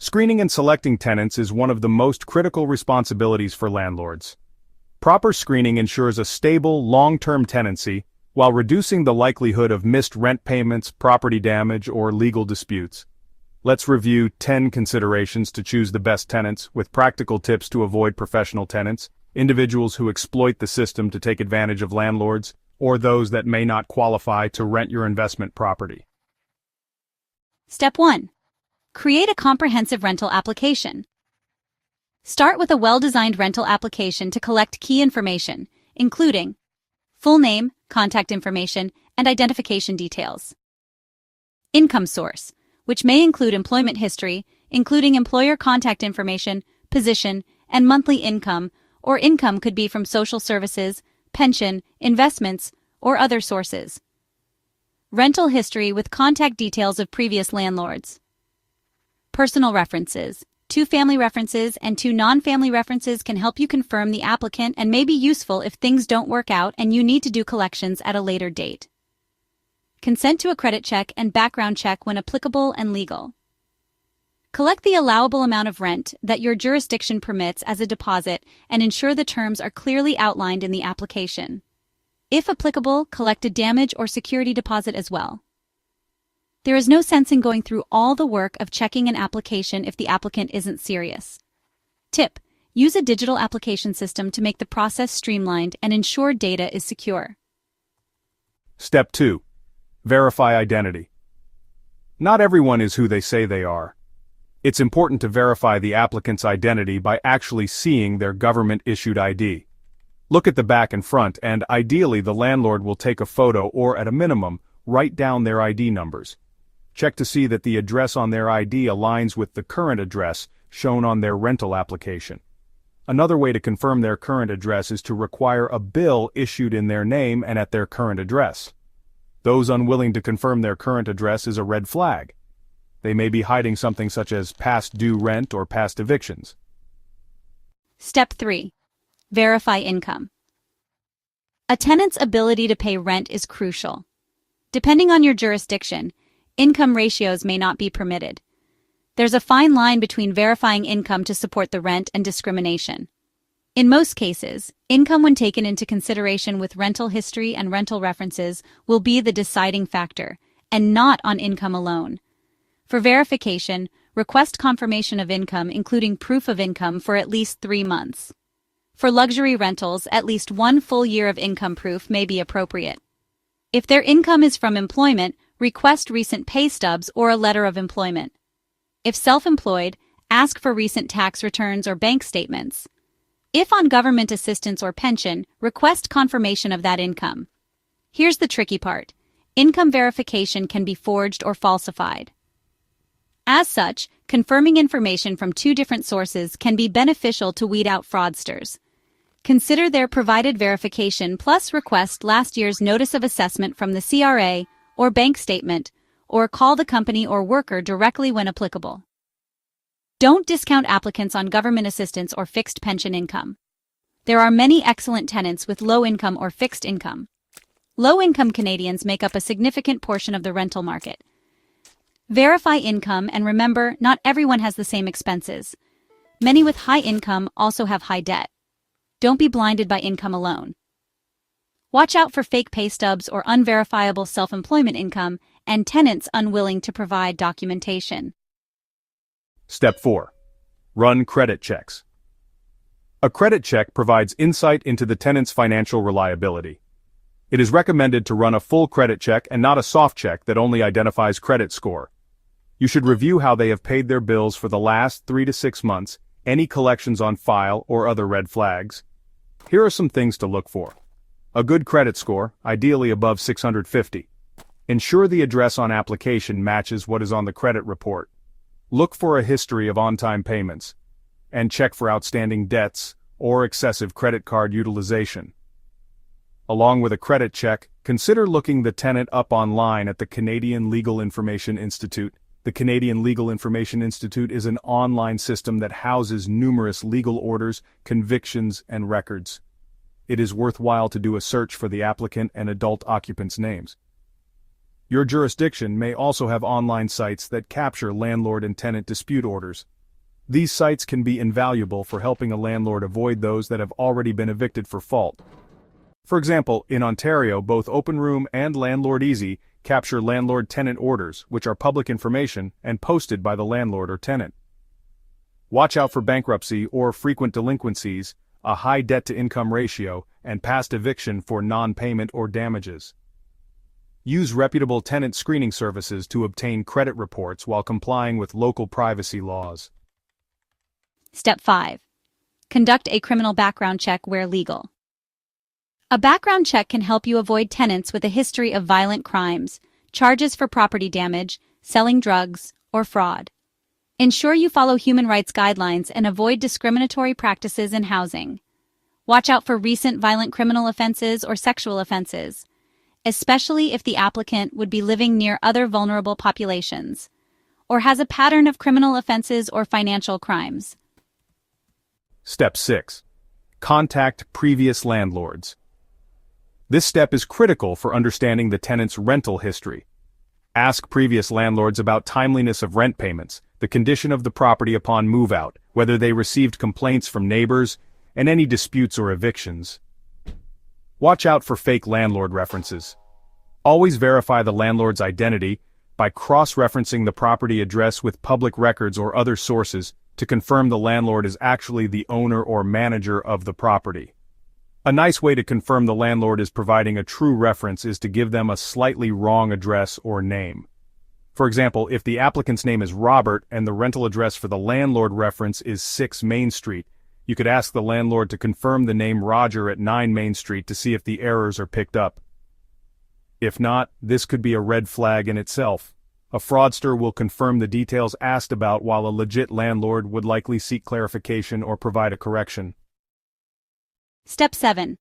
Screening and selecting tenants is one of the most critical responsibilities for landlords. Proper screening ensures a stable, long-term tenancy while reducing the likelihood of missed rent payments, property damage, or legal disputes. Let's review 10 considerations to choose the best tenants, with practical tips to avoid professional tenants, individuals who exploit the system to take advantage of landlords, or those that may not qualify to rent your investment property. Step 1. Create a comprehensive rental application. Start with a well-designed rental application to collect key information, including full name, contact information, and identification details. Income source, which may include employment history, including employer contact information, position, and monthly income, or income could be from social services, pension, investments, or other sources. Rental history with contact details of previous landlords. Personal references. 2 family references and 2 non-family references can help you confirm the applicant and may be useful if things don't work out and you need to do collections at a later date. Consent to a credit check and background check when applicable and legal. Collect the allowable amount of rent that your jurisdiction permits as a deposit and ensure the terms are clearly outlined in the application. If applicable, collect a damage or security deposit as well. There is no sense in going through all the work of checking an application if the applicant isn't serious. Tip: use a digital application system to make the process streamlined and ensure data is secure. Step 2. Verify identity. Not everyone is who they say they are. It's important to verify the applicant's identity by actually seeing their government-issued ID. Look at the back and front, and ideally the landlord will take a photo or, at a minimum, write down their ID numbers. Check to see that the address on their ID aligns with the current address shown on their rental application. Another way to confirm their current address is to require a bill issued in their name and at their current address. Those unwilling to confirm their current address is a red flag. They may be hiding something such as past due rent or past evictions. Step 3. Verify income. A tenant's ability to pay rent is crucial. Depending on your jurisdiction, income ratios may not be permitted. There's a fine line between verifying income to support the rent and discrimination. In most cases, income when taken into consideration with rental history and rental references will be the deciding factor, and not on income alone. For verification, request confirmation of income including proof of income for at least 3 months. For luxury rentals, at least 1 full year of income proof may be appropriate. If their income is from employment, request recent pay stubs or a letter of employment. If self-employed, ask for recent tax returns or bank statements. If on government assistance or pension, request confirmation of that income. Here's the tricky part. Income verification can be forged or falsified. As such, confirming information from 2 different sources can be beneficial to weed out fraudsters. Consider their provided verification plus request last year's notice of assessment from the CRA or bank statement, or call the company or worker directly when applicable. Don't discount applicants on government assistance or fixed pension income. There are many excellent tenants with low income or fixed income. Low-income Canadians make up a significant portion of the rental market. Verify income and remember, not everyone has the same expenses. Many with high income also have high debt. Don't be blinded by income alone. Watch out for fake pay stubs or unverifiable self-employment income and tenants unwilling to provide documentation. Step 4. Run credit checks. A credit check provides insight into the tenant's financial reliability. It is recommended to run a full credit check and not a soft check that only identifies credit score. You should review how they have paid their bills for the last 3 to 6 months, any collections on file or other red flags. Here are some things to look for. A good credit score, ideally above 650. Ensure the address on application matches what is on the credit report. Look for a history of on-time payments. And check for outstanding debts or excessive credit card utilization. Along with a credit check, consider looking the tenant up online at the Canadian Legal Information Institute. The Canadian Legal Information Institute is an online system that houses numerous legal orders, convictions, and records. It is worthwhile to do a search for the applicant and adult occupants' names. Your jurisdiction may also have online sites that capture landlord and tenant dispute orders. These sites can be invaluable for helping a landlord avoid those that have already been evicted for fault. For example, in Ontario, both OpenRoom and Landlord Easy capture landlord-tenant orders, which are public information and posted by the landlord or tenant. Watch out for bankruptcy or frequent delinquencies, a high debt-to-income ratio, and past eviction for non-payment or damages. Use reputable tenant screening services to obtain credit reports while complying with local privacy laws. Step 5. Conduct a criminal background check where legal. A background check can help you avoid tenants with a history of violent crimes, charges for property damage, selling drugs, or fraud. Ensure you follow human rights guidelines and avoid discriminatory practices in housing. Watch out for recent violent criminal offenses or sexual offenses, especially if the applicant would be living near other vulnerable populations, or has a pattern of criminal offenses or financial crimes. Step 6. Contact previous landlords. This step is critical for understanding the tenant's rental history. Ask previous landlords about timeliness of rent payments, the condition of the property upon move-out, whether they received complaints from neighbors, and any disputes or evictions. Watch out for fake landlord references. Always verify the landlord's identity by cross-referencing the property address with public records or other sources to confirm the landlord is actually the owner or manager of the property. A nice way to confirm the landlord is providing a true reference is to give them a slightly wrong address or name. For example, if the applicant's name is Robert and the rental address for the landlord reference is 6 Main Street, you could ask the landlord to confirm the name Roger at 9 Main Street to see if the errors are picked up. If not, this could be a red flag in itself. A fraudster will confirm the details asked about while a legit landlord would likely seek clarification or provide a correction. Step 7.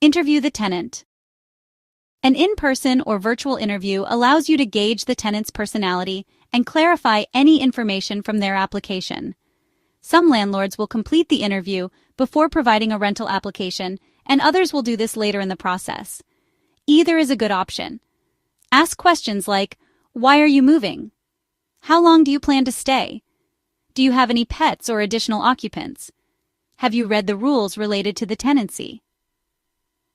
Interview the tenant. An in-person or virtual interview allows you to gauge the tenant's personality and clarify any information from their application. Some landlords will complete the interview before providing a rental application, and others will do this later in the process. Either is a good option. Ask questions like, why are you moving? How long do you plan to stay? Do you have any pets or additional occupants? Have you read the rules related to the tenancy?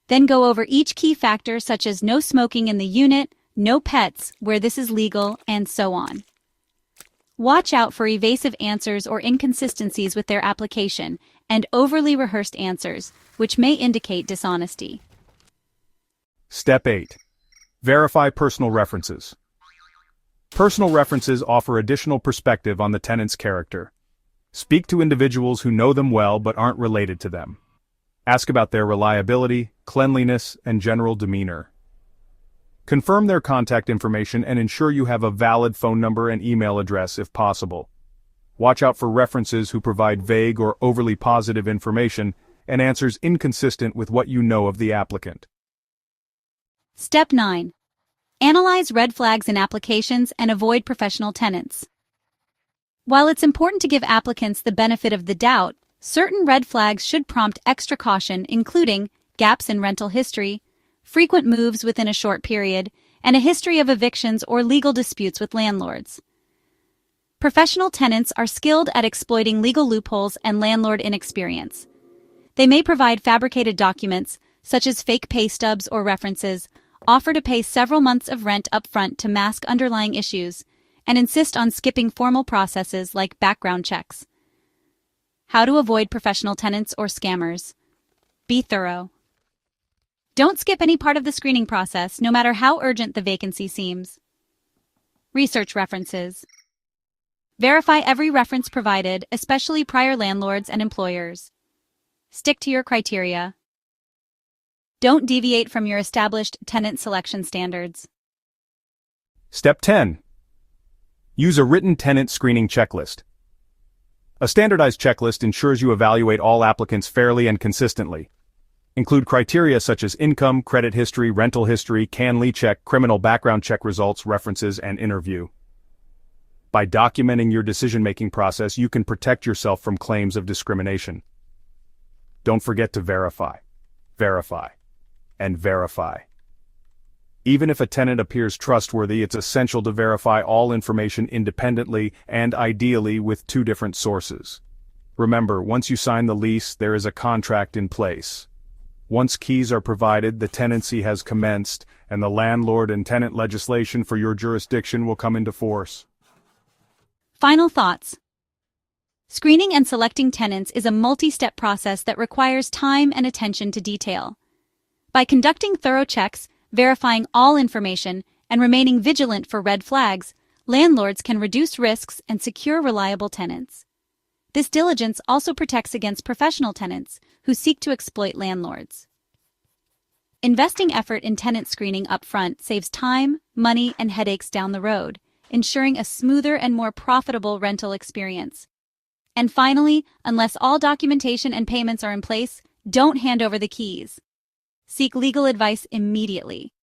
Then go over each key factor such as no smoking in the unit, no pets where this is legal, and so on. Watch out for evasive answers or inconsistencies with their application and overly rehearsed answers, which may indicate dishonesty. Step 8. Verify personal references. Personal references offer additional perspective on the tenant's character. Speak to individuals who know them well but aren't related to them. Ask about their reliability, cleanliness, and general demeanor. Confirm their contact information and ensure you have a valid phone number and email address if possible. Watch out for references who provide vague or overly positive information and answers inconsistent with what you know of the applicant. Step 9. Analyze red flags in applications and avoid professional tenants. While it's important to give applicants the benefit of the doubt, certain red flags should prompt extra caution, including gaps in rental history, frequent moves within a short period, and a history of evictions or legal disputes with landlords. Professional tenants are skilled at exploiting legal loopholes and landlord inexperience. They may provide fabricated documents, such as fake pay stubs or references, offer to pay several months of rent up front to mask underlying issues, and insist on skipping formal processes like background checks. How to avoid professional tenants or scammers. Be thorough. Don't skip any part of the screening process, no matter how urgent the vacancy seems. Research references. Verify every reference provided, especially prior landlords and employers. Stick to your criteria. Don't deviate from your established tenant selection standards. Step 10. Use a written tenant screening checklist. A standardized checklist ensures you evaluate all applicants fairly and consistently. Include criteria such as income, credit history, rental history, can-lee check, criminal background check results, references, and interview. By documenting your decision-making process, you can protect yourself from claims of discrimination. Don't forget to verify, and verify. Even if a tenant appears trustworthy, it's essential to verify all information independently and ideally with two different sources. Remember, once you sign the lease, there is a contract in place. Once keys are provided, the tenancy has commenced, and the landlord and tenant legislation for your jurisdiction will come into force. Final thoughts. Screening and selecting tenants is a multi-step process that requires time and attention to detail. By conducting thorough checks, verifying all information, and remaining vigilant for red flags, landlords can reduce risks and secure reliable tenants. This diligence also protects against professional tenants who seek to exploit landlords. Investing effort in tenant screening upfront saves time, money, and headaches down the road, ensuring a smoother and more profitable rental experience. And finally, unless all documentation and payments are in place, don't hand over the keys. Seek legal advice immediately.